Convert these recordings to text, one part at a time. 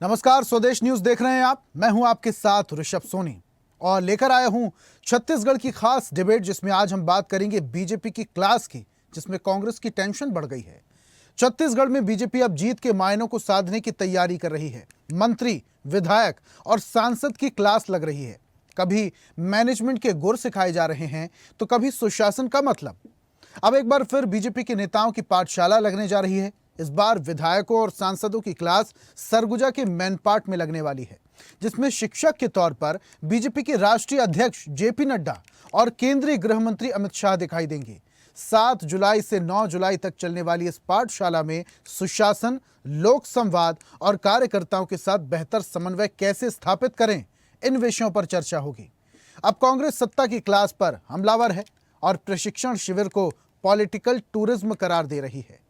नमस्कार, स्वदेश न्यूज देख रहे हैं आप। मैं हूं आपके साथ ऋषभ सोनी और लेकर आया हूं छत्तीसगढ़ की खास डिबेट, जिसमें आज हम बात करेंगे बीजेपी की क्लास की, जिसमें कांग्रेस की टेंशन बढ़ गई है। छत्तीसगढ़ में बीजेपी अब जीत के मायनों को साधने की तैयारी कर रही है। मंत्री, विधायक और सांसद की क्लास लग रही है। कभी मैनेजमेंट के गुर सिखाए जा रहे हैं तो कभी सुशासन का मतलब। अब एक बार फिर बीजेपी के नेताओं की पाठशाला लगने जा रही है। इस बार विधायकों और सांसदों की क्लास सरगुजा के मैनपाट में लगने वाली है, जिसमें शिक्षक के तौर पर बीजेपी के राष्ट्रीय अध्यक्ष जेपी नड्डा और केंद्रीय गृह मंत्री अमित शाह दिखाई देंगे। 7 जुलाई से 9 जुलाई तक चलने वाली इस पाठशाला में सुशासन, लोक संवाद और कार्यकर्ताओं के साथ बेहतर समन्वय कैसे स्थापित करें, इन विषयों पर चर्चा होगी। अब कांग्रेस सत्ता की क्लास पर हमलावर है और प्रशिक्षण शिविर को पॉलिटिकल टूरिज्म करार दे रही है।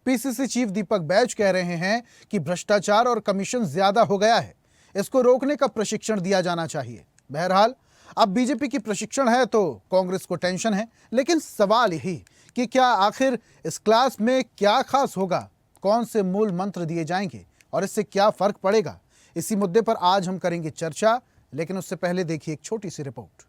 पीसीसी चीफ दीपक बैज कह रहे हैं कि भ्रष्टाचार और कमीशन ज्यादा हो गया है, इसको रोकने का प्रशिक्षण दिया जाना चाहिए। बहरहाल अब बीजेपी की प्रशिक्षण है तो कांग्रेस को टेंशन है, लेकिन सवाल यही कि क्या आखिर इस क्लास में क्या खास होगा, कौन से मूल मंत्र दिए जाएंगे और इससे क्या फर्क पड़ेगा। इसी मुद्दे पर आज हम करेंगे चर्चा, लेकिन उससे पहले देखिए एक छोटी सी रिपोर्ट।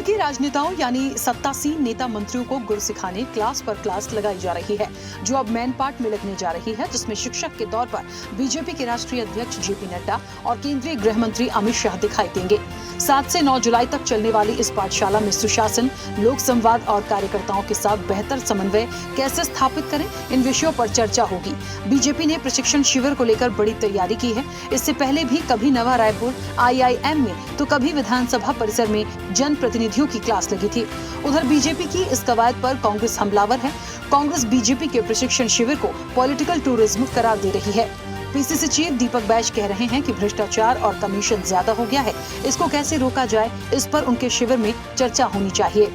की राजनेताओं यानी सत्तासीन नेता मंत्रियों को गुर सिखाने क्लास पर क्लास लगाई जा रही है, जो अब मैनपाट में लगने जा रही है, जिसमें शिक्षक के तौर पर बीजेपी के राष्ट्रीय अध्यक्ष जेपी नड्डा और केंद्रीय गृह मंत्री अमित शाह दिखाई देंगे। 7 से 9 जुलाई तक चलने वाली इस पाठशाला में सुशासन, लोक संवाद और कार्यकर्ताओं के साथ बेहतर समन्वय कैसे स्थापित करें, इन विषयों पर चर्चा होगी। बीजेपी ने प्रशिक्षण शिविर को लेकर बड़ी तैयारी की है। इससे पहले भी कभी नवा रायपुर IIM में तो कभी विधानसभा परिसर में जनप्रतिनिधियों की क्लास लगी थी। उधर बीजेपी की इस कवायद पर कांग्रेस हमलावर है। कांग्रेस बीजेपी के प्रशिक्षण शिविर को पॉलिटिकल टूरिज्म करार दे रही है। पीसीसी चीफ दीपक बैज कह रहे हैं कि भ्रष्टाचार और कमीशन ज्यादा हो गया है, इसको कैसे रोका जाए, इस पर उनके शिविर में चर्चा होनी चाहिए।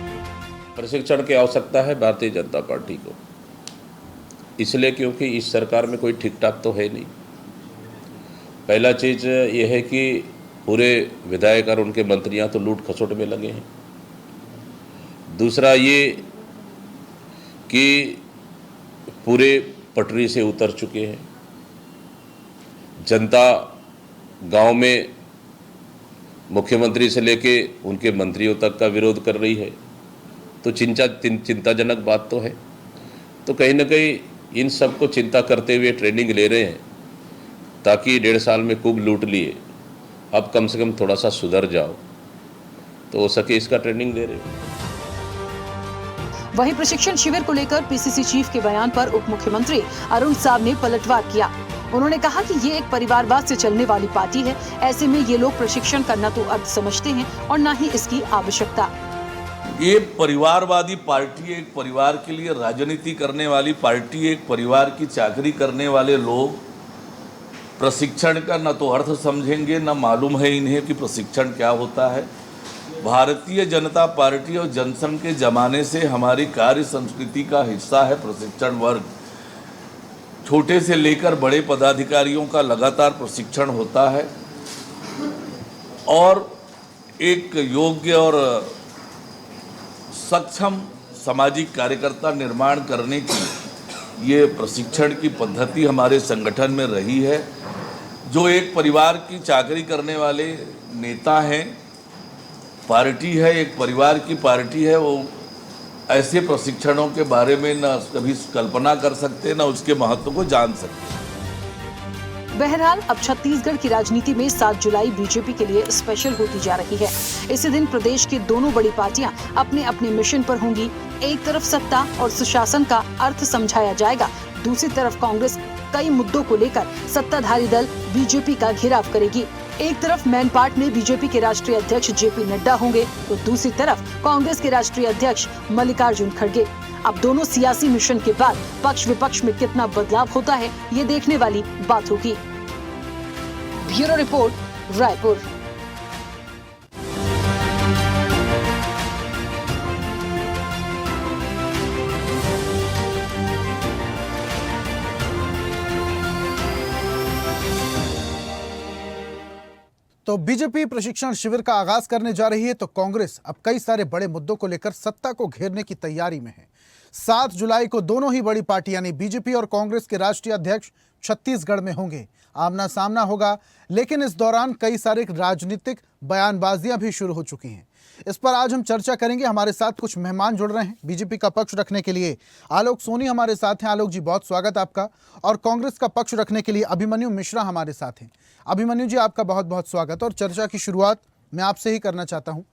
प्रशिक्षण की आवश्यकता है भारतीय जनता पार्टी को, इसलिए क्योंकि इस सरकार में कोई ठीक ठाक तो है नहीं। पहला चीज ये है कि पूरे विधायक और उनके मंत्रियां तो लूट खसोट में लगे हैं। दूसरा ये कि पूरे पटरी से उतर चुके हैं। जनता गांव में मुख्यमंत्री से लेके उनके मंत्रियों तक का विरोध कर रही है, तो चिंताजनक बात तो है। तो कहीं ना कहीं इन सब को चिंता करते हुए ट्रेनिंग ले रहे हैं, ताकि 1.5 साल में खूब लूट लिए, अब कम से कम थोड़ा सा सुधर जाओ, तो हो सके इसका ट्रेनिंग दे रहे हैं। वहीं प्रशिक्षण शिविर को लेकर पीसीसी चीफ के बयान पर उप मुख्यमंत्री अरुण साव ने पलटवार किया। उन्होंने कहा कि ये एक परिवारवाद से चलने वाली पार्टी है, ऐसे में ये लोग प्रशिक्षण करना तो अर्थ समझते हैं और न ही इसकी आवश्यकता। ये परिवारवादी पार्टी, एक परिवार के लिए राजनीति करने वाली पार्टी, एक परिवार की चाकरी करने वाले लोग प्रशिक्षण का न तो अर्थ समझेंगे, न मालूम है इन्हें कि प्रशिक्षण क्या होता है। भारतीय जनता पार्टी और जनसंघ के जमाने से हमारी कार्य संस्कृति का हिस्सा है प्रशिक्षण वर्ग। छोटे से लेकर बड़े पदाधिकारियों का लगातार प्रशिक्षण होता है और एक योग्य और सक्षम सामाजिक कार्यकर्ता निर्माण करने की ये प्रशिक्षण की पद्धति हमारे संगठन में रही है। जो एक परिवार की चाकरी करने वाले नेता हैं, पार्टी है, एक परिवार की पार्टी है, वो ऐसे प्रशिक्षणों के बारे में न कभी कल्पना कर सकते, न उसके महत्व को जान सकते। बहरहाल अब छत्तीसगढ़ की राजनीति में 7 जुलाई बीजेपी के लिए स्पेशल होती जा रही है। इसी दिन प्रदेश की दोनों बड़ी पार्टियां अपने अपने मिशन पर होंगी। एक तरफ सत्ता और सुशासन का अर्थ समझाया जाएगा, दूसरी तरफ कांग्रेस कई मुद्दों को लेकर सत्ताधारी दल बीजेपी का घेराव करेगी। एक तरफ मैनपाट में बीजेपी के राष्ट्रीय अध्यक्ष जेपी नड्डा होंगे, तो दूसरी तरफ कांग्रेस के राष्ट्रीय अध्यक्ष मल्लिकार्जुन खड़गे। अब दोनों सियासी मिशन के बाद पक्ष विपक्ष में कितना बदलाव होता है, ये देखने वाली बात होगी। Bureau report, Raipur. तो बीजेपी प्रशिक्षण शिविर का आगाज करने जा रही है, तो कांग्रेस अब कई सारे बड़े मुद्दों को लेकर सत्ता को घेरने की तैयारी में है। 7 जुलाई को दोनों ही बड़ी पार्टी यानी बीजेपी और कांग्रेस के राष्ट्रीय अध्यक्ष छत्तीसगढ़ में होंगे। आमना सामना होगा, लेकिन इस दौरान कई सारे राजनीतिक बयानबाजियां भी शुरू हो चुकी हैं। इस पर आज हम चर्चा करेंगे। हमारे साथ कुछ मेहमान जुड़ रहे हैं बीजेपी का पक्ष रखने के लिए। आलोक सोनी हमारे साथ हैं। आलोक जी, बहुत स्वागत आपका। और कांग्रेस का पक्ष रखने के लिए अभिमन्यु मिश्रा हमारे साथ हैं। अभिमन्यु जी, आपका बहुत बहुत स्वागत। और चर्चा की शुरुआत मैं आपसे ही करना चाहता हूं।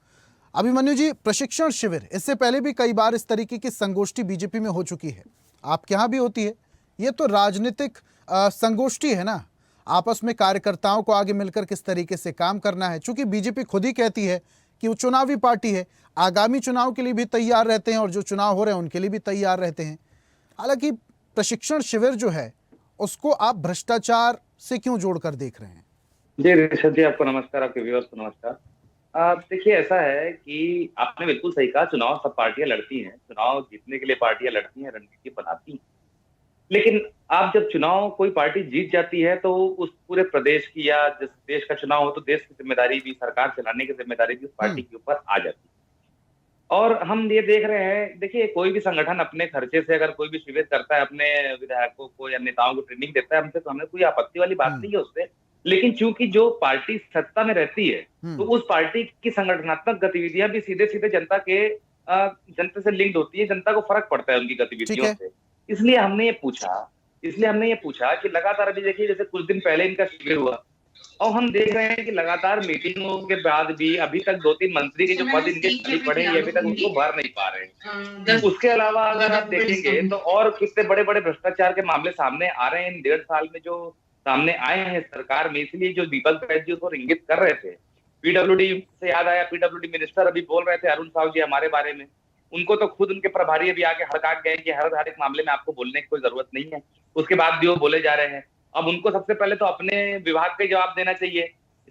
अभिमन्यु जी, प्रशिक्षण शिविर, इससे पहले भी कई बार इस तरीके की संगोष्ठी बीजेपी में हो चुकी है, आपके यहाँ भी होती है। ये तो राजनीतिक संगोष्ठी है ना, आपस में कार्यकर्ताओं को आगे मिलकर किस तरीके से काम करना है। चूंकि बीजेपी खुद ही कहती है कि वो चुनावी पार्टी है, आगामी चुनाव के लिए भी तैयार रहते हैं और जो चुनाव हो रहे हैं उनके लिए भी तैयार रहते हैं। हालांकि प्रशिक्षण शिविर जो है उसको आप भ्रष्टाचार से क्यों जोड़कर देख रहे हैं? जी ऋषभ जी, आपको नमस्कार, आपके व्यूअर्स को नमस्कार। देखिए, ऐसा है कि आपने बिल्कुल सही कहा, चुनाव सब पार्टियां लड़ती हैं, चुनाव जीतने के लिए पार्टियां लड़ती हैं, रणनीति बनाती हैं। लेकिन आप जब चुनाव कोई पार्टी जीत जाती है तो उस पूरे प्रदेश की या जिस देश का चुनाव हो तो देश की जिम्मेदारी भी, सरकार चलाने की जिम्मेदारी भी उस पार्टी के ऊपर आ जाती है। और हम ये देख रहे हैं, देखिए कोई भी संगठन अपने खर्चे से अगर कोई भी शिविर करता है, अपने विधायकों को या नेताओं को ट्रेनिंग देता है, हमसे तो हमें कोई आपत्ति वाली बात नहीं है उससे। लेकिन चूंकि जो पार्टी सत्ता में रहती है तो उस पार्टी की संगठनात्मक गतिविधियां भी सीधे सीधे जनता से लिंक्ड होती है, जनता को फर्क पड़ता है उनकी गतिविधियों से। इसलिए हमने ये पूछा कि लगातार अभी देखिए, जैसे कुछ दिन पहले इनका शिविर हुआ और हम देख रहे हैं कि लगातार मीटिंगों के बाद भी अभी तक 2-3 मंत्री के जो पद इनके खाली पड़े हैं, ये अभी तक उनको भर नहीं पा रहे हैं। उसके अलावा अगर आप देखेंगे तो और कितने बड़े बड़े भ्रष्टाचार के मामले सामने आ रहे हैं इन 1.5 साल में, जो सामने आए हैं सरकार में। इसलिए जो दीपक बैज जी को इंगित कर रहे थे, पीडब्ल्यूडी से याद आया, पीडब्ल्यूडी मिनिस्टर अभी बोल रहे थे अरुण साहू जी हमारे बारे में, उनको तो खुद उनके प्रभारी अभी आके हड़काट गए कि हर एक मामले में आपको बोलने की कोई जरूरत नहीं है। उसके बाद भी वो बोले जा रहे हैं। अब उनको सबसे पहले तो अपने विभाग का जवाब देना चाहिए।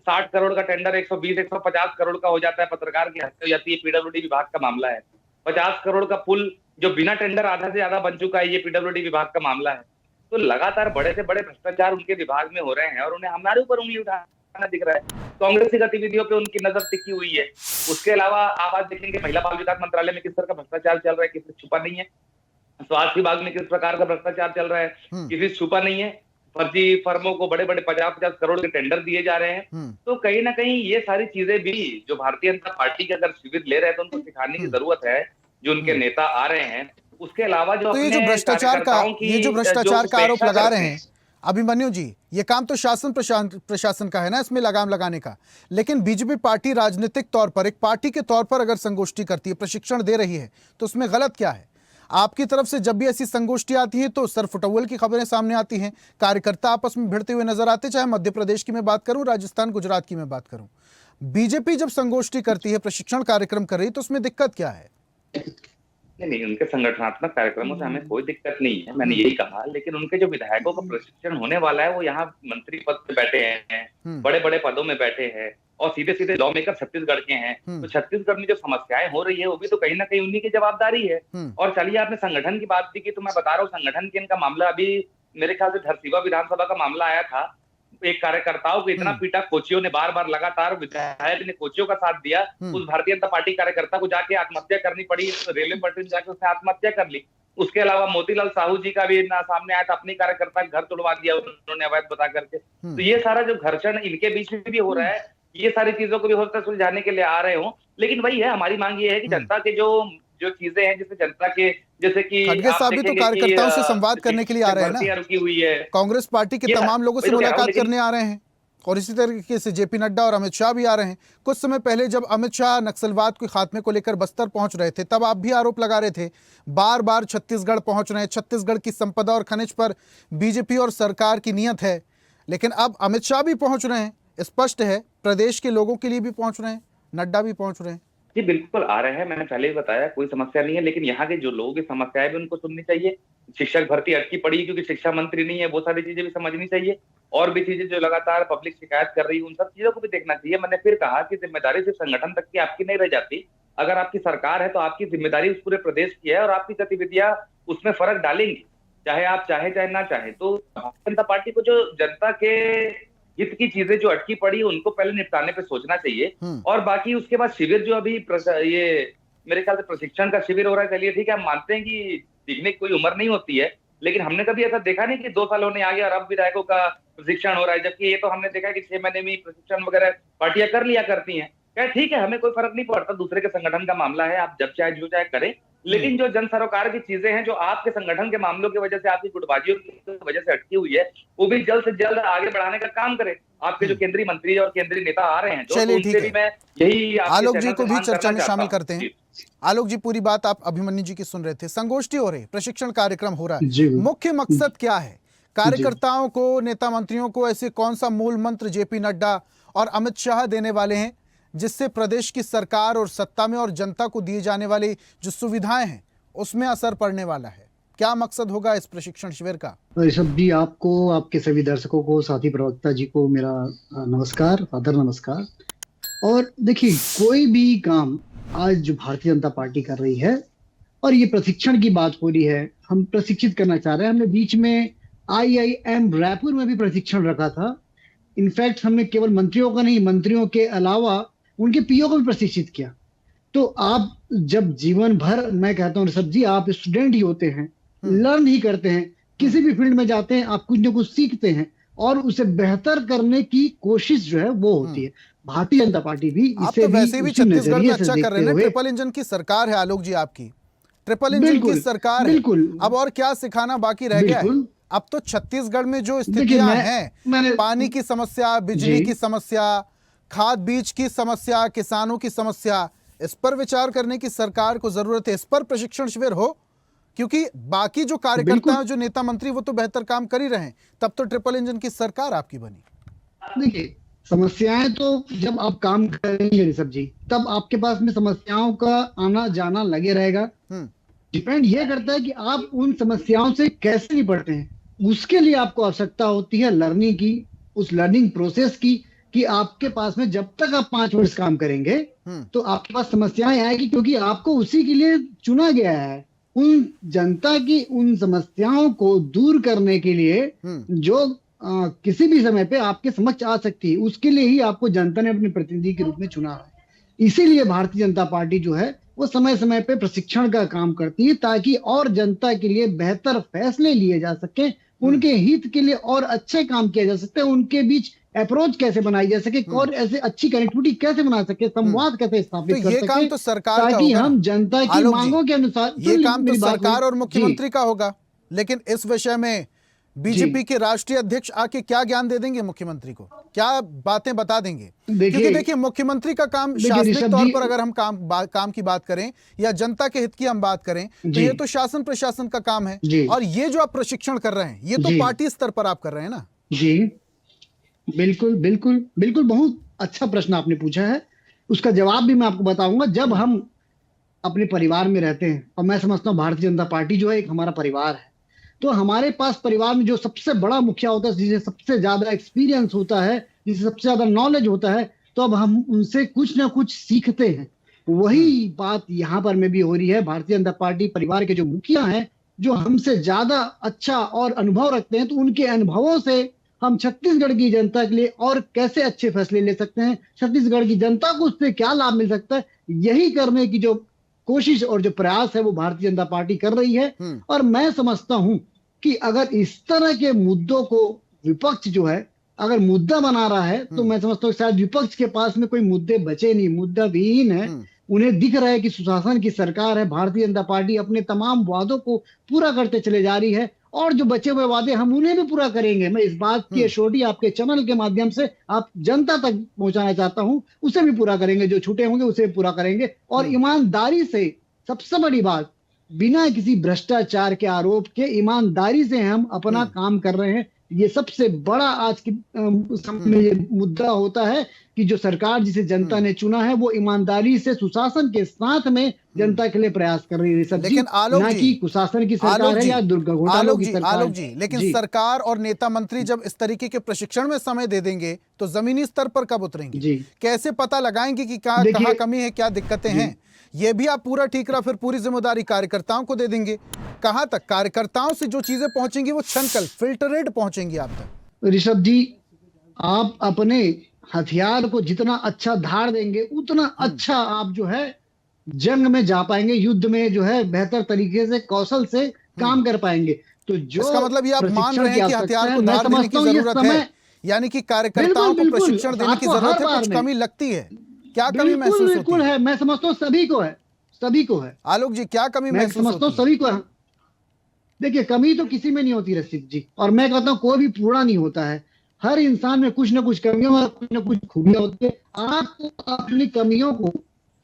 60 करोड़ का टेंडर 120-150 करोड़ का हो जाता है, पत्रकार की हत्या हो जाती है, पीडब्ल्यूडी विभाग का मामला है। 50 करोड़ का पुल जो बिना टेंडर आधा से ज्यादा बन चुका है, ये पीडब्ल्यूडी विभाग का मामला है। तो लगातार बड़े से बड़े भ्रष्टाचार उनके विभाग में हो रहे हैं और उन्हें हमारे ऊपर उंगली उठाना दिख रहा है। कांग्रेस की गतिविधियों पे उनकी नजर टिकी हुई है। उसके अलावा आप आज देखेंगे महिला बाल विकास मंत्रालय में किस तरह का भ्रष्टाचार चल रहा है, किसी छुपा नहीं है। स्वास्थ्य विभाग में किस प्रकार का भ्रष्टाचार चल रहा है, किसी छुपा नहीं है। फर्जी फर्मों को बड़े बड़े 50-50 करोड़ के टेंडर दिए जा रहे हैं। तो कहीं ना कहीं ये सारी चीजें भी जो भारतीय जनता पार्टी के अगर शिविर ले रहे हैं तो उनको सिखाने की जरूरत है, जो उनके नेता आ रहे हैं। उसके अलावा जो तो ये जो भ्रष्टाचार का आरोप लगा रहे हैं अभिमन्यु जी, ये काम तो शासन प्रशासन का है ना, इसमें लगाम लगाने का। लेकिन बीजेपी पार्टी राजनीतिक तौर पर, एक पार्टी के तौर पर अगर संगोष्ठी करती है, प्रशिक्षण दे रही है, तो उसमें गलत क्या है? आपकी तरफ से जब भी ऐसी संगोष्ठी आती है तो सरफुटौल की खबरें सामने आती हैं, कार्यकर्ता आपस में भिड़ते हुए नजर आते, चाहे मध्य प्रदेश की मैं बात करूं, राजस्थान, गुजरात की मैं बात करूं। बीजेपी जब संगोष्ठी करती है, प्रशिक्षण कार्यक्रम कर रही है, तो उसमें दिक्कत क्या है? नहीं, उनके संगठनात्मक कार्यक्रमों से हमें कोई दिक्कत नहीं है, मैंने यही कहा। लेकिन उनके जो विधायकों का प्रशिक्षण होने वाला है वो यहाँ मंत्री पद पे बैठे हैं, बड़े बड़े पदों में बैठे हैं और सीधे सीधे लॉ मेकर छत्तीसगढ़ के हैं। तो छत्तीसगढ़ में जो समस्याएं हो रही है वो भी तो कहीं ना कहीं उन्हीं की जवाबदारी है। और चलिए, आपने संगठन की बात की तो मैं बता रहा हूँ, संगठन के इनका मामला अभी मेरे ख्याल से धरसीवा विधानसभा का मामला आया था। एक कार्यकर्ताओं को इतना पीटा, कोचियों ने बार बार लगातार, विधायक ने कोचियों का साथ दिया, उस भारतीय जनता पार्टी कार्यकर्ता को जाके आत्महत्या करनी पड़ी, रेलवे पटरी में जाके उसने आत्महत्या कर ली। उसके अलावा मोतीलाल साहू जी का भी सामने आया था, अपनी कार्यकर्ता घर तोड़वा दिया उन्होंने अवैध बता करके। तो ये सारा जो घर्षण इनके बीच में भी हो रहा है, ये सारी चीजों को भी हो सकता है सुलझाने के लिए आ रहे हो। लेकिन वही है, हमारी मांग ये है कि जनता के जो चीजें हैं, जैसे जनता के, जैसे कि खड़गे साहब भी तो कार्यकर्ताओं से संवाद करने के लिए आ रहे हैं ना, रुकी हुई है, कांग्रेस पार्टी के तमाम लोगों से मुलाकात करने आ रहे हैं। और इसी तरीके से जेपी नड्डा और अमित शाह भी आ रहे हैं। कुछ समय पहले जब अमित शाह नक्सलवाद के खात्मे को लेकर बस्तर पहुंच रहे थे, तब आप भी आरोप लगा रहे थे, बार बार छत्तीसगढ़ पहुंच रहे हैं, छत्तीसगढ़ की संपदा और खनिज पर बीजेपी और सरकार की नीयत है। लेकिन अब अमित शाह भी पहुंच रहे हैं, स्पष्ट है, प्रदेश के लोगों के लिए भी पहुंच रहे हैं, नड्डा भी पहुंच रहे हैं। जी बिल्कुल आ रहे हैं, मैंने पहले ही बताया, कोई समस्या नहीं है। लेकिन यहाँ के जो लोगों की समस्याएं भी उनको सुननी चाहिए। शिक्षक भर्ती अटकी पड़ी क्योंकि शिक्षा मंत्री नहीं है, वो सारी चीजें भी समझनी चाहिए। और भी चीजें जो लगातार पब्लिक शिकायत कर रही है, उन सब चीजों को भी देखना चाहिए। मैंने फिर कहा कि जिम्मेदारी सिर्फ संगठन तक की आपकी नहीं रह जाती। अगर आपकी सरकार है तो आपकी जिम्मेदारी उस पूरे प्रदेश की है और आपकी गतिविधियां उसमें फर्क डालेंगी, चाहे आप चाहे ना चाहे। तो भारतीय जनता पार्टी को जो जनता के हित की चीजें जो अटकी पड़ी है उनको पहले निपटाने पे सोचना चाहिए। और बाकी उसके बाद शिविर जो अभी ये मेरे ख्याल से प्रशिक्षण का शिविर हो रहा है, चलिए ठीक है, हम मानते हैं कि सीखने की कोई उम्र नहीं होती है, लेकिन हमने कभी ऐसा देखा नहीं कि 2 साल होने आ गया और अब विधायकों का प्रशिक्षण हो रहा है, जबकि ये तो हमने देखा है कि 6 महीने में प्रशिक्षण वगैरह पार्टियां कर लिया करती हैं। क्या ठीक है, हमें कोई फर्क नहीं पड़ता, दूसरे के संगठन का मामला है, आप जब चाहे जो चाहे करें, लेकिन जो जन सरोकार की चीजें हैं, जो आपके संगठन के मामलों की वजह से, आपकी गुटबाजियों की वजह से अटकी हुई है, वो भी जल्द से जल्द आगे बढ़ाने का काम करें। आपके जो केंद्रीय मंत्री और केंद्रीय नेता आ रहे हैं, जो चलिए, तो ठीक उनसे है। भी मैं यही आपके आलोक जी चैनल को पे भी मांग चर्चा करना में चाहता शामिल हूं। करते हैं। जी। आलोक जी, पूरी बात आप अभिमन्यु जी की सुन रहे थे। संगोष्ठी हो रही, प्रशिक्षण कार्यक्रम हो रहा है, जी मुख्य मकसद क्या है? कार्यकर्ताओं को, नेता मंत्रियों को ऐसे कौन सा मूल मंत्र जेपी नड्डा और अमित शाह देने वाले हैं जिससे प्रदेश की सरकार और सत्ता में और जनता को दिए जाने वाली जो सुविधाएं हैं उसमें असर पड़ने वाला है? क्या मकसद होगा इस प्रशिक्षण शिविर का? ऋषभ जी, आपको, आपके सभी दर्शकों को, साथी प्रवक्ता जी को मेरा नमस्कार, आदर नमस्कार। और देखिए, कोई भी काम आज जो भारतीय जनता पार्टी कर रही है, और ये प्रशिक्षण की बात हो रही है, हम प्रशिक्षित करना चाह रहे हैं। हमने बीच में IIM रायपुर में भी प्रशिक्षण रखा था। इनफैक्ट हमने केवल मंत्रियों का नहीं, मंत्रियों के अलावा उनके पीओ को भी प्रशिक्षित किया। तो आप जब जीवन भर, मैं कहता हूँ ऋषभ जी, आप स्टूडेंट ही होते हैं, लर्न ही करते हैं, किसी भी फील्ड में जाते हैं, आप कुछ ना कुछ सीखते हैं और उसे बेहतर करने की कोशिश जो है वो होती है। भारतीय जनता पार्टी भी आप इसे तो वैसे भी छत्तीसगढ़ में अच्छा कर रहे हैं। हुए, ट्रिपल इंजन की सरकार है आलोक जी आपकी, ट्रिपल इंजन की बिल्कुल, सरकार है। बिल्कुल। अब और क्या सिखाना बाकी रह गया है? बिल्कुल। अब तो छत्तीसगढ़ में जो देखिए, स्थितियां मैंने हैं, पानी की समस्या, बिजली जी। की समस्या, खाद बीज की समस्या, किसानों की समस्या, इस पर विचार करने की सरकार को जरूरत है। इस पर प्रशिक्षण शिविर हो, क्योंकि बाकी जो कार्यकर्ता हैं, जो नेता मंत्री, वो तो बेहतर काम कर ही रहे हैं। तब तो ट्रिपल इंजन की सरकार आपकी बनी। देखिए, समस्याएं तो जब आप काम करेंगे ऋषभ जी, तब आपके पास में समस्याओं का आना जाना लगे रहेगा। डिपेंड ये करता है कि आप उन समस्याओं से कैसे निपटते हैं। उसके लिए आपको आवश्यकता होती है लर्निंग की, उस लर्निंग प्रोसेस की, कि आपके पास में जब तक आप 5 वर्ष काम करेंगे तो आपके पास समस्याएं आएगी, क्योंकि आपको उसी के लिए चुना गया है। उन जनता की उन समस्याओं को दूर करने के लिए जो किसी भी समय पे आपके समक्ष आ सकती है, उसके लिए ही आपको जनता ने अपने प्रतिनिधि के रूप में चुना है। इसीलिए भारतीय जनता पार्टी जो है वो समय समय पे प्रशिक्षण का काम करती है, ताकि और जनता के लिए बेहतर फैसले लिए जा सके, उनके हित के लिए और अच्छे काम किया जा सकते हैं, उनके बीच अप्रोच कैसे बनाई जा सके और ऐसे अच्छी कनेक्टिविटी कैसे बना सके, संवाद कैसे स्थापित तो कर ये सके, काम तो सरकार का ताकि होगा हम जनता की आलोक जी, मांगों के अनुसार। ये काम तो मेरी बात सरकार हुई। और मुख्यमंत्री का होगा, लेकिन इस विषय में बीजेपी के राष्ट्रीय अध्यक्ष आके क्या ज्ञान दे देंगे मुख्यमंत्री को? क्या बातें बता देंगे? क्योंकि देखिए, मुख्यमंत्री का काम शासनिक तौर पर, अगर हम काम की बात करें या जनता के हित की हम बात करें, तो ये तो शासन प्रशासन का काम है। और ये जो आप प्रशिक्षण कर रहे हैं, ये तो पार्टी स्तर पर आप कर रहे हैं ना? जी, बिल्कुल बिल्कुल बिल्कुल। बहुत अच्छा प्रश्न आपने पूछा है, उसका जवाब भी मैं आपको बताऊंगा। जब हम अपने परिवार में रहते हैं, और मैं समझता हूँ भारतीय जनता पार्टी जो है एक हमारा परिवार है, तो हमारे पास परिवार में जो सबसे बड़ा मुखिया होता है, जिसे सबसे ज्यादा एक्सपीरियंस होता है, जिसे सबसे ज्यादा नॉलेज होता है, तो अब हम उनसे कुछ ना कुछ सीखते हैं। वही बात यहाँ पर में भी हो रही है। भारतीय जनता पार्टी परिवार के जो मुखिया हैं, जो हमसे ज्यादा अच्छा और अनुभव रखते हैं, तो उनके अनुभवों से हम छत्तीसगढ़ की जनता के लिए और कैसे अच्छे फैसले ले सकते हैं, छत्तीसगढ़ की जनता को उससे क्या लाभ मिल सकता है, यही करने की जो कोशिश और जो प्रयास है वो भारतीय जनता पार्टी कर रही है। और मैं समझता हूं कि अगर इस तरह के मुद्दों को विपक्ष जो है अगर मुद्दा बना रहा है, तो मैं समझता हूँ शायद विपक्ष के पास में कोई मुद्दे बचे नहीं, मुद्दा विहीन है। उन्हें दिख रहा है कि सुशासन की सरकार है, भारतीय जनता पार्टी अपने तमाम वादों को पूरा करते चले जा रही है, और जो बचे हुए वादे हम उन्हें भी पूरा करेंगे। मैं इस बात की एश्योरिटी आपके चैनल के माध्यम से आप जनता तक पहुंचाना चाहता हूं, उसे भी पूरा करेंगे, जो छूटे होंगे उसे भी पूरा करेंगे, और ईमानदारी से, सबसे बड़ी बात, बिना किसी भ्रष्टाचार के आरोप के ईमानदारी से हम अपना काम कर रहे हैं। ये सबसे बड़ा आज के समय ये मुद्दा होता है कि जो सरकार जिसे जनता ने चुना है, वो ईमानदारी से सुशासन के साथ में जनता के लिए प्रयास कर रही है। लेकिन आलोक जी, कि कुशासन की सरकार है या घोटालों की सरकार। आलोक जी, लेकिन सरकार और नेता मंत्री जब इस तरीके के प्रशिक्षण में समय दे देंगे, तो जमीनी स्तर पर कब उतरेंगे? कैसे पता लगाएंगे कि कहाँ कमी है, क्या दिक्कतें हैं? ये भी आप पूरा ठीक रहा, फिर पूरी जिम्मेदारी कार्यकर्ताओं को दे देंगे। कहां तक कार्यकर्ताओं से जो चीजें पहुंचेंगी वो छनकल फिल्टरेड पहुंचेंगी आप तक? ऋषभ जी, आप अपने हथियार को जितना अच्छा धार देंगे उतना अच्छा आप जो है जंग में जा पाएंगे, युद्ध में जो है बेहतर तरीके से कौशल से काम कर पाएंगे। तो जो इसका मतलब ये आप मान प्रशिक्षण रहे की हैं कि आवश्यकता हथियार है, को मैं धार देने की समझता हूँ ये जरूरत है, समय यानी कि कार्यकर्ताओं बिल्कुल को बिल्कुल प्रशिक्षण देने की आपको जरूरत हर है, बार कुछ में कमी लगती है, क्या कमी बिल्कुल महसूस होती बिल्कुल है? है। मैं समझता हूँ सभी को है, सभी को है। आलोक जी, क्या कमी मैं महसूस समझता हूँ होती है? सभी को है। देखिए कमी तो किसी में नहीं होती रसिक जी, और मैं कहता हूँ कोई भी पूरा नहीं होता है। हर इंसान में कुछ ना कुछ कमियों और कुछ ना कुछ खूबियां होती है। आपको अपनी कमियों को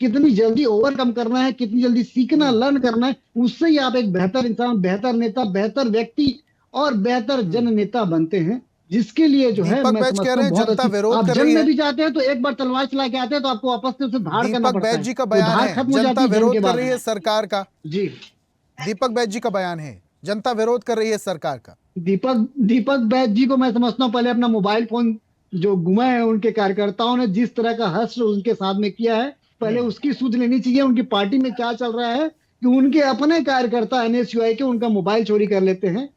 कितनी जल्दी ओवरकम करना है, कितनी जल्दी सीखना लर्न करना है, उससे ही आप एक बेहतर इंसान, बेहतर नेता, बेहतर व्यक्ति और बेहतर जन नेता बनते हैं। जिसके लिए जो है दीपक मैं बैज कह समझता रहे हूँ हैं बहुत जनता अच्छी, विरोध आप कर रही जंग में है। भी जाते हैं तो एक बार तलवार चला के आते हैं तो आपको वापस से उसे धार करना दीपक पड़ता बैज है। जी का वो बयान धार है खत्म हो जनता जाती है जंग के विरोध कर बाद। रही है सरकार का। जी। दीपक बैज जी का बयान है जनता विरोध कर रही है सरकार का। दीपक दीपक बैज जी को मैं समझता हूँ पहले अपना मोबाइल फोन जो गुमा है, उनके कार्यकर्ताओं ने जिस तरह का हश्र उनके साथ में किया है, पहले उसकी सूझ लेनी चाहिए उनकी पार्टी में क्या चल रहा है कि उनके अपने कार्यकर्ता एनएसयूआई के उनका मोबाइल चोरी कर लेते हैं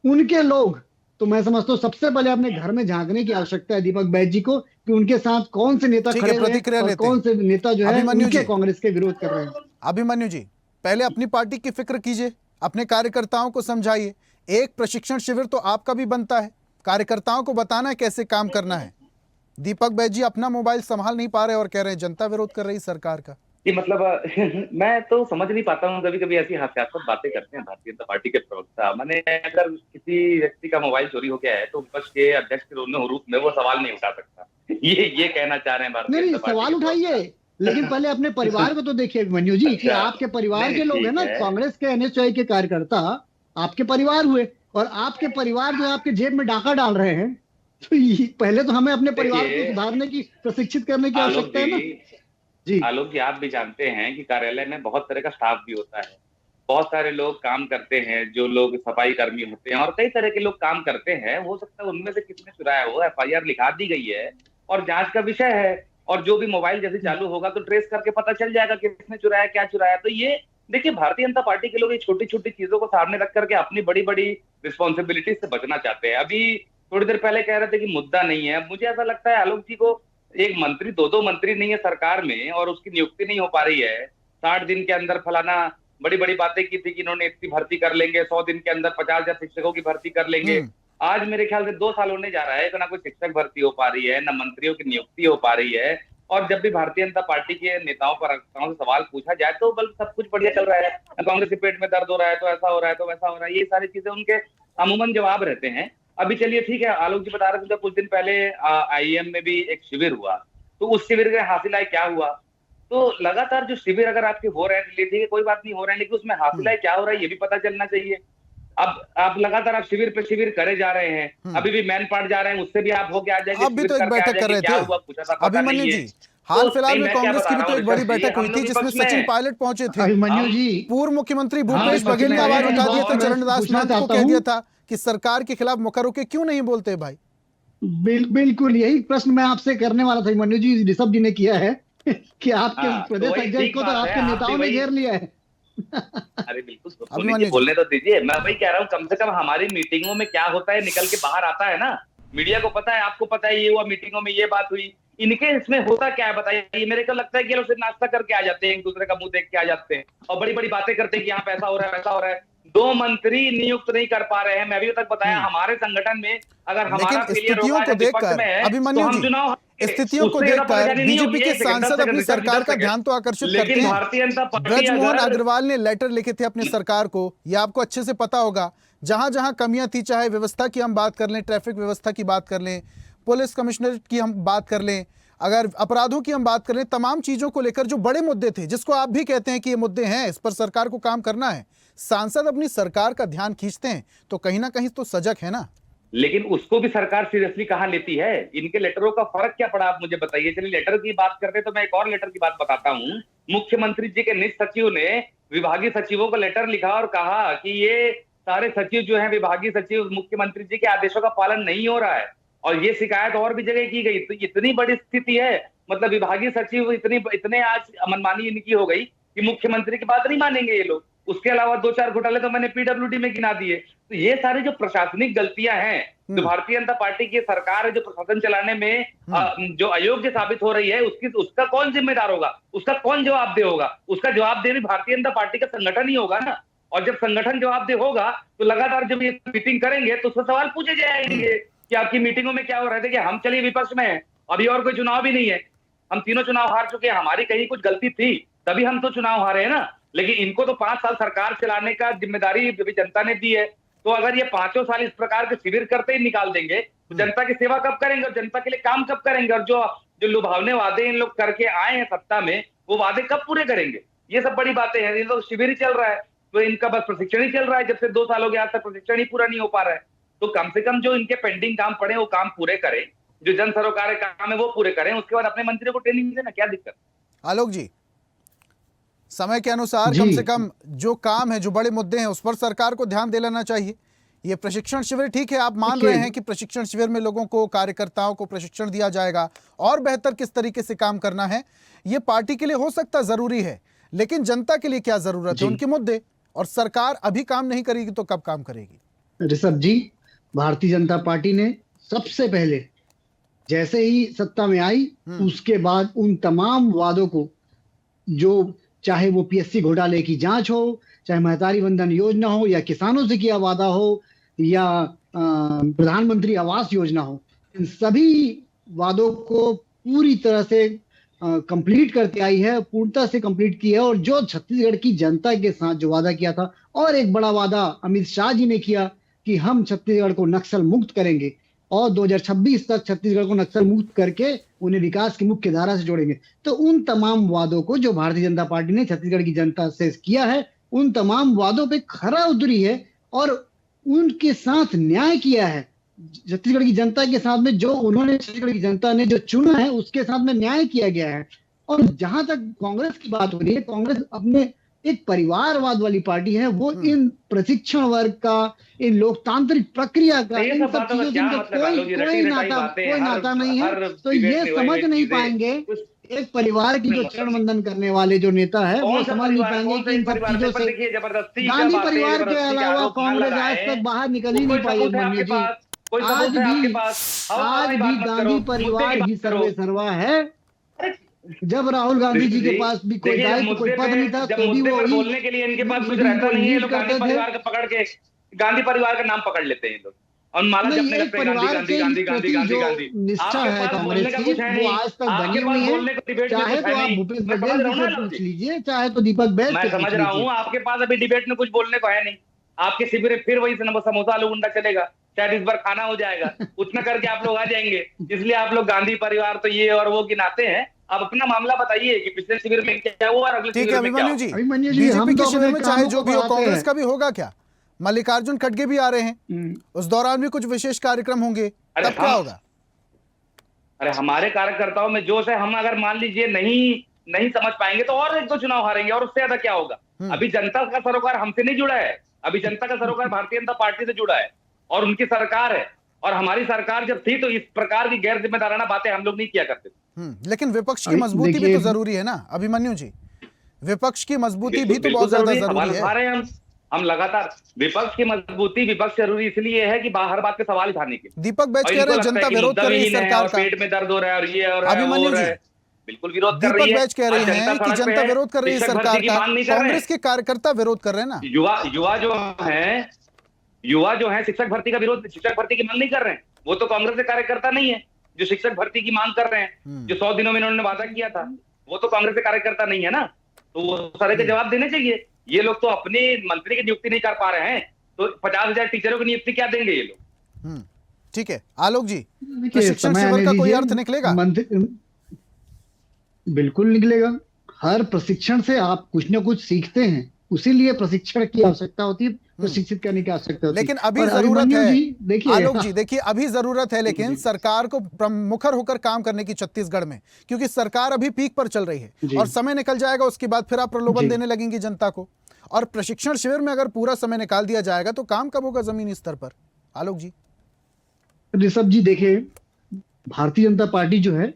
उनके लोग। तो मैं समझता हूँ सबसे पहले अपने घर में झांकने की आवश्यकता है दीपक बैज जी को कि उनके साथ कौन से नेता ठीक है, खड़े हुए हैं प्रतिक्रिया और लेते कौन हैं। से नेता जो है अभिमन्यु उनके जी, कांग्रेस के विरोध कर रहे हैं। अभिमन्यु जी, पहले अपनी पार्टी की फिक्र कीजिए, अपने कार्यकर्ताओं को समझाइए। एक प्रशिक्षण शिविर तो आपका भी बनता है, कार्यकर्ताओं को बताना है कैसे काम करना है। दीपक बैज जी अपना मोबाइल संभाल नहीं पा रहे और कह रहे हैं जनता विरोध कर रही सरकार का। कि मतलब मैं तो समझ नहीं पाता हूँ, कभी कभी ऐसी हास्यास्पद बातें करते हैं भारतीय जनता पार्टी के प्रवक्ता। मैंने अगर किसी व्यक्ति का मोबाइल चोरी हो गया है तो विपक्ष के अध्यक्ष के रूप में वो सवाल नहीं उठा सकता। ये कहना चाह रहे हैं भारतीय नहीं जनता पार्टी सवाल के उठाइए, प्रवक्ता। लेकिन पहले अपने परिवार को तो देखिए अभिमन्यु जी कि अच्छा, आपके परिवार नहीं के नहीं लोग हैं ठीक ना, है। कांग्रेस के एनएसयूआई के कार्यकर्ता आपके परिवार हुए, और आपके परिवार जो है आपके जेब में डाका डाल रहे हैं। तो पहले तो हमें अपने परिवार को देखिए सुधारने की, प्रशिक्षित करने की आलोक आवश्यकता है ना। जी, जी। आलोक जी आप भी जानते हैं कि कार्यालय में बहुत तरह का स्टाफ भी होता है। बहुत सारे लोग काम करते हैं, जो लोग सफाई कर्मी होते हैं और कई तरह के लोग काम करते हैं। हो सकता है उनमें से किसने चुराया हो, एफआईआर लिखा दी गई है और जांच का विषय है। और जो भी मोबाइल जैसे चालू होगा तो ट्रेस करके पता चल जाएगा किसने चुराया, क्या चुराया। तो ये देखिए भारतीय जनता पार्टी के लोग ये छोटी छोटी चीजों को सामने रख करके अपनी बड़ी बड़ी रिस्पॉन्सिबिलिटी से बचना चाहते हैं। अभी थोड़ी देर पहले कह रहे थे कि मुद्दा नहीं है। मुझे ऐसा लगता है आलोक जी को, एक मंत्री, दो मंत्री नहीं है सरकार में और उसकी नियुक्ति नहीं हो पा रही है। 60 दिन के अंदर फलाना बड़ी बड़ी बातें की थी कि इन्होंने इतनी भर्ती कर लेंगे, 100 दिन के अंदर 50,000 शिक्षकों की भर्ती कर लेंगे। आज मेरे ख्याल से 2 साल होने जा रहा है कि ना कोई शिक्षक भर्ती हो पा रही है, ना मंत्रियों की नियुक्ति हो पा रही है। और जब भी भारतीय जनता पार्टी के नेताओं पर से सवाल पूछा जाए तो बल सब कुछ बढ़िया चल रहा है, कांग्रेस के पेट में दर्द हो रहा है तो ऐसा हो रहा है तो वैसा हो रहा है, ये सारी चीजें उनके अमूमन जवाब रहते हैं। अभी चलिए ठीक है, आलोक जी बता रहे थे जब कुछ दिन पहले आईएम में भी एक शिविर हुआ तो उस शिविर के हासिल क्या हुआ। तो लगातार जो शिविर अगर आपके हो रहे हैं, ठीक है कोई बात नहीं, हो रहे हैं, लेकिन उसमें हासिल क्या हो रहा है ये भी पता चलना चाहिए। अब आप लगातार आप शिविर पे शिविर करे जा रहे हैं। अभी भी मैन पार्ट जा रहे हैं, उससे भी आप होके आ जाएंगे, अब भी तो एक करके आ बैठक कर जाएंगे, रहे क्या थे हुआ पूछा था पता अभिमन्यु नहीं जी। है। हाल तो फिलहाल नहीं, में मैं क्या कांग्रेस की बता भी रहा तो हूँ एक बड़ी ऋषभ जी, बैठक हुई हम थी लोग जिसमें विपक्ष में सचिन हैं। पायलट पहुंचे थे। अभिमन्यु जी पूर्व मुख्यमंत्री हाँ, भूपेश विपक्ष बघेल में ने आए आवाज हैं, उठा दिया था, मैं चरणदास पूछना महंत को चाहता कह हूँ। दिया था कि सरकार के खिलाफ मुखर होकर क्यों नहीं बोलते भाई। बिल्कुल यही प्रश्न मैं आपसे करने वाला था अभिमन्यु जी, ऋषभ जी ने किया है कि आपके हाँ तो प्रदेश वही अध्यक्ष ठीक को तो बात है, आपके आप भी नेताओं ने वही। घेर लिया है। अरे बिल्कुल बोल लीजिए, अभिमन्यु जी, बोलने तो दीजिए। मैं वही कह रहा हूँ, कम से कम हमारी मीटिंगों में क्या होता है निकल के बाहर आता है ना। मीडिया को पता है, आपको पता है ये हुआ, मीटिंगों में ये बात हुई। इनके इसमें होता क्या है बताइए। मेरे को लगता है कि ये लोग सिर्फ नाश्ता करके आ जाते हैं, एक दूसरे का मुंह देख के आ जाते हैं और बड़ी बड़ी बातें करते हैं कि यहाँ पैसा हो रहा है, वैसा हो रहा है। 2 मंत्री नियुक्त नहीं कर पा रहे हैं। मैं अभी तक बताया हमारे संगठन में अगर हमारा लेकिन फेलियर स्थितियों होगा को या विपक्ष देखकर में है तो अभिमन्यु हम जी, चुनाव स्थितियों को उससे ज्यादा देखकर परेशानी नहीं बीजेपी होगी। के 1 सेकंड, 10 सांसद अपनी सेकंड ऋषभ जी, सरकार 10 का सेकंड। ध्यान तो आकर्षित करते लेकिन हैं। भारतीय जनता पार्टी ब्रजमोहन अगर अग्रवाल ने लेटर लिखे थे अपने सरकार को, ये आपको अच्छे से पता होगा। जहां जहां कमियां थी, चाहे व्यवस्था की हम बात कर लें, ट्रैफिक व्यवस्था की बात कर लें, पुलिस कमिश्नरेट की हम बात कर लें, अगर अपराधों की हम बात कर लें, तमाम चीजों को लेकर जो बड़े मुद्दे थे, जिसको आप भी कहते हैं कि ये मुद्दे हैं, इस पर सरकार को काम करना है, सांसद अपनी सरकार का ध्यान खींचते हैं तो कहीं ना कहीं तो सजग है ना। लेकिन उसको भी सरकार सीरियसली कहाँ लेती है। इनके लेटरों का फर्क क्या पड़ा, आप मुझे बताइए। चलिए लेटर की बात करते तो मैं एक और लेटर की बात बताता हूँ। मुख्यमंत्री जी के निज सचिव ने विभागीय सचिवों को लेटर लिखा और कहा कि ये सारे सचिव जो हैं, विभागीय सचिव, मुख्यमंत्री जी के आदेशों का पालन नहीं हो रहा है। और ये शिकायत और भी जगह की गई। तो इतनी बड़ी स्थिति है, मतलब विभागीय सचिव इतने आज मनमानी इनकी हो गई कि मुख्यमंत्री की बात नहीं मानेंगे ये लोग। उसके अलावा 2-4 घोटाले तो मैंने पीडब्ल्यूडी में गिना दिए। तो ये सारी जो प्रशासनिक गलतियां हैं, जो भारतीय जनता पार्टी की सरकार है, जो प्रशासन चलाने में जो अयोग्य साबित हो रही है, उसका कौन जिम्मेदार होगा, उसका कौन जवाबदेह होगा? उसका जवाबदेह भी भारतीय जनता पार्टी का संगठन ही होगा ना। और जब संगठन जवाबदेह होगा तो लगातार जब ये मीटिंग करेंगे तो उससे सवाल पूछे जाएंगे कि आपकी मीटिंगों में क्या हो रहे थे, कि हम चलिए विपक्ष में हैं, अभी और कोई चुनाव भी नहीं है, हम तीनों चुनाव हार चुके हैं, हमारी कहीं कुछ गलती थी तभी हम तो चुनाव हारे हैं ना। लेकिन इनको तो 5 साल सरकार चलाने का जिम्मेदारी जनता ने दी है। तो अगर ये 5 साल इस प्रकार के शिविर करते ही निकाल देंगे तो जनता की सेवा कब करेंगे और जनता के लिए काम कब करेंगे? और जो लुभावने वादे इन लोग करके आए हैं सत्ता में, वो वादे कब पूरे करेंगे? ये सब बड़ी बातें हैं। ये तो शिविर ही चल रहा है, तो इनका बस प्रशिक्षण ही चल रहा है। जब से 2 साल हो गए आज तक प्रशिक्षण ही पूरा नहीं हो पा रहा है। तो कम से कम जो इनके पेंडिंग काम पड़े वो काम पूरे करें, जो जन सरोकार काम है वो पूरे करें, उसके बाद अपने मंत्री को ट्रेनिंग देना, क्या दिक्कत? आलोक जी, समय के अनुसार जी। कम से कम जो काम है, जो बड़े मुद्दे हैं, उस पर सरकार को ध्यान दे लेना चाहिए। ये प्रशिक्षण शिविर ठीक है, आप मान रहे हैं कि प्रशिक्षण शिविर में लोगों को, कार्यकर्ताओं को प्रशिक्षण दिया जाएगा और बेहतर किस तरीके से काम करना है, ये पार्टी के लिए हो सकता जरूरी है, लेकिन जनता के लिए क्या जरूरत है, उनके मुद्दे, और सरकार अभी काम नहीं करेगी तो कब काम करेगी? ऋषभ जी, भारतीय जनता पार्टी ने सबसे पहले जैसे ही सत्ता में आई उसके बाद उन तमाम वादों को, जो चाहे वो पीएससी घोटाले की जांच हो, चाहे महतारी वंदन योजना हो, या किसानों से किया वादा हो, या प्रधानमंत्री आवास योजना हो, इन सभी वादों को पूरी तरह से कंप्लीट करते आई है, पूर्णता से कंप्लीट की है। और जो छत्तीसगढ़ की जनता के साथ जो वादा किया था, और एक बड़ा वादा अमित शाह जी ने किया कि हम छत्तीसगढ़ को नक्सल मुक्त करेंगे और 2026 तक छत्तीसगढ़ को नक्सल मुक्त करके उन्हें विकास की मुख्य धारा से जोड़ेंगे। तो उन तमाम वादों को जो भारतीय जनता पार्टी ने छत्तीसगढ़ की जनता से किया है, उन तमाम वादों पे खरा उतरी है और उनके साथ न्याय किया है। छत्तीसगढ़ की जनता के साथ में जो उन्होंने, छत्तीसगढ़ की जनता ने जो चुना है उसके साथ में न्याय किया गया है। और जहां तक कांग्रेस की बात हो रही है, कांग्रेस अपने एक परिवारवाद वाली पार्टी है, वो इन प्रशिक्षण वर्ग का, इन लोकतांत्रिक प्रक्रिया का, इन सब चीजों से इनका कोई नाता नहीं है। तो ये समझ नहीं पाएंगे, एक परिवार की जो चरण वंदन करने वाले जो नेता है वो समझ नहीं पाएंगे कि इन सब चीजों से गांधी परिवार के अलावा कांग्रेस आज तक बाहर निकल ही नहीं पाई। अभिमन्यु जी, आज भी गांधी परिवार ही सर्वे सर्वा है। जब राहुल गांधी जी के पास भी कोई दायित्व, कोई पद नहीं था, तो भी वो बोलने के लिए इनके पास कुछ रहता नहीं है। लोग गांधी परिवार का पकड़ के, गांधी परिवार का नाम पकड़ लेते हैं लोग और माला जपने लगते हैं, गांधी गांधी गांधी गांधी गांधी। निष्ठा है कांग्रेस की, वो आज तक बनी हुई है। चाहे तो आप भूपेश बघेल जी से पूछ लीजिए, चाहे तो दीपक बैस मैं समझ रहा हूँ, आपके पास अभी डिबेट में कुछ बोलने को है नहीं। आपके शिविर में फिर वही समोसा आलू गुंडा चलेगा, शायद इस बार खाना हो जाएगा, उतना करके आप लोग आ जाएंगे। इसलिए आप लोग गांधी परिवार तो ये और वो गिनाते हैं। आप अपना मामला बताइए कि पिछले शिविर में क्या हुआ और अगले ठीक है शिविर में क्या अभिमन्यु हुआ। जी, बीजेपी के शिविर में चाहे जो भी हो, कांग्रेस का भी होगा क्या? मल्लिकार्जुन खड़गे भी आ रहे हैं, उस दौरान भी कुछ विशेष कार्यक्रम होंगे, तब क्या होगा? अरे हमारे कार्यकर्ताओं में जोश है, हम अगर मान लीजिए नहीं समझ पाएंगे तो और 1-2 चुनाव हारेंगे, और उससे ज्यादा क्या होगा? अभी जनता का सरोकार हमसे नहीं जुड़ा है, अभी जनता का सरोकार भारतीय जनता पार्टी से जुड़ा है और उनकी सरकार है। और हमारी सरकार जब थी तो इस प्रकार की गैर जिम्मेदाराना बातें हम लोग नहीं किया करते। लेकिन विपक्ष की मजबूती भी तो जरूरी है ना अभिमन्यु जी, विपक्ष की मजबूती भी तो बहुत ज्यादा जरूरी है। हम लगातार विपक्ष की मजबूती, विपक्ष जरूरी इसलिए है कि बाहर बात के सवाल उठाने के। दीपक बैच कह रहे हैं जनता विरोध कर रही है सरकार का, पेट में दर्द हो रहा है और ये और अभिमन्यु जी बिल्कुल विरोध कर रही है। दीपक बैच कह रहे हैं कि जनता विरोध कर रही है सरकार का, कांग्रेस के कार्यकर्ता विरोध कर रहे हैं ना। युवा जो है शिक्षक भर्ती का विरोध, शिक्षक भर्ती की मांग नहीं कर रहे हैं, वो तो कांग्रेस के कार्यकर्ता नहीं है जो शिक्षक भर्ती की मांग कर रहे हैं। जो 100 दिनों में इन्होंने वादा किया था, वो तो कांग्रेस के कार्यकर्ता नहीं है ना। तो वो सारे के जवाब देने चाहिए। ये लोग तो अपने मंत्री की नियुक्ति नहीं कर पा रहे हैं, तो 50,000 टीचरों की नियुक्ति क्या देंगे ये लोग? ठीक है आलोक जी, प्रशिक्षण शिविर का कोई अर्थ निकलेगा? बिल्कुल निकलेगा। हर प्रशिक्षण से आप कुछ ना कुछ सीखते हैं, उसीलिए प्रशिक्षण की आवश्यकता होती है, प्रशिक्षित करने की आवश्यकता होती है। लेकिन अभी जरूरत है आलोक जी, देखिए अभी जरूरत है लेकिन सरकार को मुखर होकर काम करने की छत्तीसगढ़ में, क्योंकि सरकार अभी पीक पर चल रही है और समय निकल जाएगा, उसके बाद फिर आप प्रलोभन देने लगेंगी जनता को। और प्रशिक्षण शिविर में अगर पूरा समय निकाल दिया जाएगा तो काम कब होगा जमीनी स्तर पर? आलोक जी, ऋषभ जी, देखिए भारतीय जनता पार्टी जो है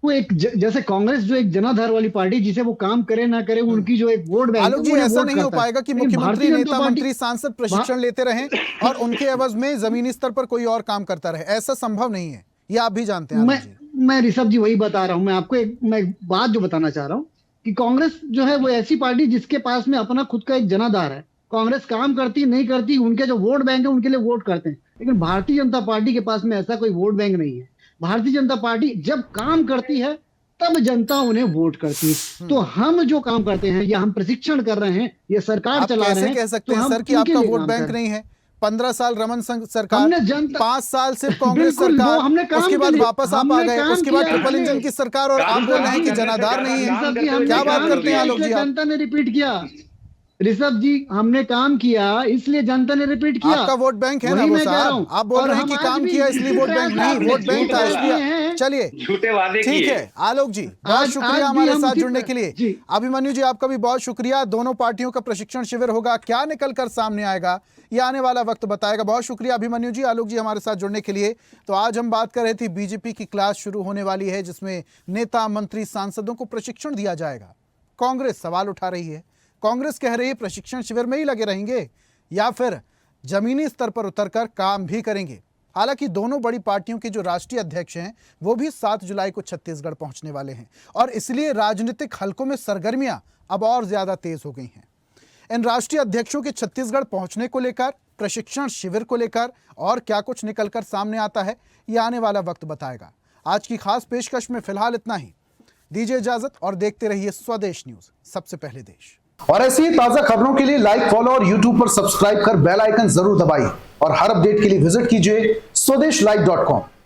वो एक जैसे कांग्रेस जो एक जनाधार वाली पार्टी, जिसे वो काम करे ना करे उनकी जो एक वोट बैंक, आलोक जी, ऐसा नहीं हो पाएगा कि मुख्यमंत्री, नेता, पार्टी मंत्री, सांसद प्रशिक्षण लेते रहें और उनके एवज में जमीनी स्तर पर कोई और काम करता रहे। ऐसा संभव नहीं है, ये आप भी जानते हैं आलोक जी। मैं ऋषभ जी वही बता रहा हूं, मैं आपको मैं बात जो बताना चाह रहा हूं कि कांग्रेस जो है वो ऐसी पार्टी जिसके पास में अपना खुद का एक जनाधार है। कांग्रेस काम करती नहीं करती, उनके जो वोट बैंक है उनके लिए वोट करते हैं, लेकिन भारतीय जनता पार्टी के पास में ऐसा कोई वोट बैंक नहीं है। भारतीय जनता पार्टी जब काम करती है तब जनता उन्हें वोट करती है। तो हम जो काम करते हैं या हम प्रशिक्षण कर रहे हैं, ये सरकार आप चला रहे कैसे हैं, कह सकते तो हैं हम सर कि किनके आपका लिए वोट काम बैंक कर रहे हैं? नहीं है? 15 साल रमन सरकार, हमने जनता 5 साल सिर्फ कांग्रेस बिल्कुल, वो सरकार, हमने काम उसके के बाद लिए- वापस आप आ हमने गए, काम उसके बाद किया, ट्रिपल इंजन हमने- की सरकार, और आप बोल रहे हैं कि जनाधार नहीं है। ऋषभ जी, हमने क्या बात काम करते हैं किया, आलोक जी इसलिए आप? जनता ने रिपीट किया। ऋषभ जी, हमने काम किया इसलिए जनता ने रिपीट किया। आपका वोट बैंक है ना वही वो मैं कह रहा साहब, हूं। आप बोल और रहे हैं हम कि आज काम भी किया इसलिए वोट बैंक नहीं, आपने वोट बैंक था झूठ इसलिए। बोला। चलिए झूठे वादे ठीक किए। है आलोक जी, बहुत आज शुक्रिया भी हमारे हम साथ उसी जुड़ने पर- के लिए। जी। अभिमन्यु जी, आपका भी बहुत शुक्रिया। दोनों पार्टियों का प्रशिक्षण शिविर होगा, क्या निकल कर सामने आएगा ये आने वाला वक्त बताएगा। बहुत शुक्रिया अभिमन्यु जी, आलोक जी हमारे साथ जुड़ने के लिए। तो आज हम बात कर रहे थे बीजेपी की क्लास शुरू होने वाली है जिसमें नेता, मंत्री, सांसदों को प्रशिक्षण दिया जाएगा। कांग्रेस सवाल उठा रही है, कांग्रेस कह रही है प्रशिक्षण शिविर में ही लगे रहेंगे या फिर जमीनी स्तर पर उतरकर काम भी करेंगे। हालांकि दोनों बड़ी पार्टियों के जो राष्ट्रीय अध्यक्ष हैं वो भी 7 जुलाई को छत्तीसगढ़ पहुंचने वाले हैं और इसलिए राजनीतिक हलकों में सरगर्मियां अब और ज्यादा तेज हो गई हैं। इन राष्ट्रीय अध्यक्षों के छत्तीसगढ़ पहुंचने को लेकर, प्रशिक्षण शिविर को लेकर और क्या कुछ निकलकर सामने आता है ये आने वाला वक्त बताएगा। आज की खास पेशकश में फिलहाल इतना ही। दीजिए इजाजत और देखते रहिए स्वदेश न्यूज, सबसे पहले देश। और ऐसी ही ताजा खबरों के लिए लाइक, फॉलो और यूट्यूब पर सब्सक्राइब कर बेल आइकन जरूर दबाइए और हर अपडेट के लिए विजिट कीजिए स्वदेशलाइव.com।